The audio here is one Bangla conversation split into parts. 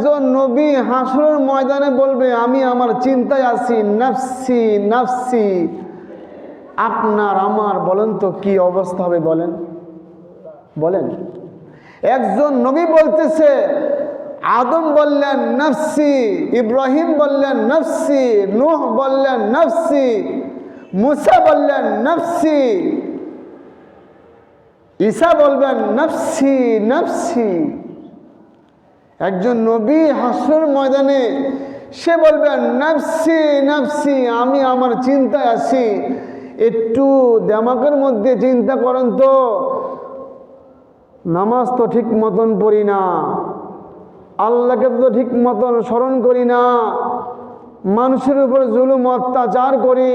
একজন নবী হাসরের ময়দানে বলবে আমি আমার চিন্তায় আছি, নাফসি নাফসি। আপনার আমার বলেন তো কি অবস্থা হবে? বলেন বলেন। একজন নবী বলতেছে, আদম বললেন নাফসি, ইব্রাহিম বললেন নাফসি, নূহ বললেন নাফসি, মুসা বললেন নাফসি, ঈসা বলবেন নাফসি নাফসি। একজন নবী হাসরের ময়দানে সে বলবেন নাফসি নাফসি, আমি আমার চিন্তায় আছি। একটু দিমাগের মধ্যে চিন্তা করেন তো, নামাজ তো ঠিক মতন পড়ি না, আল্লাহকে তো ঠিক মতন স্মরণ করি না, মানুষের উপর জুলুম অত্যাচার করি,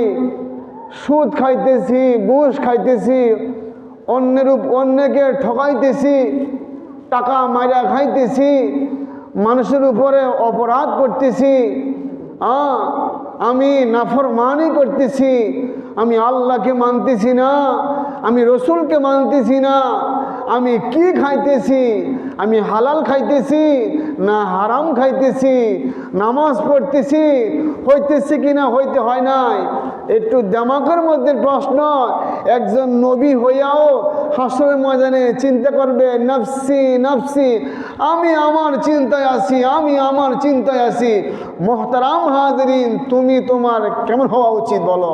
সুদ খাইতেছি, ঘুষ খাইতেছি, অন্যকে ঠকাইতেছি, টাকা মাইরা খাইতেছি, মানুষের উপরে অপরাধ করতেছি, আমি নাফরমানি করতেছি, আমি আল্লাহকে মানতেছি না, আমি রসুলকে মানতেছি না। আমি কি খাইতেছি? আমি হালাল খাইতেছি না হারাম খাইতেছি? নামাজ পড়তেছি, হইতেছি কি না হইতে হয় নাই? একটু দিমাগের মধ্যে প্রশ্ন। একজন নবী হইয়াও হাসরের ময়দানে চিন্তা করবে নাফসি নাফসি, আমি আমার চিন্তায় আছি, আমি আমার চিন্তায় আছি। মোহতারাম হাজরিন, তুমি তোমার কেমন হওয়া উচিত বলো?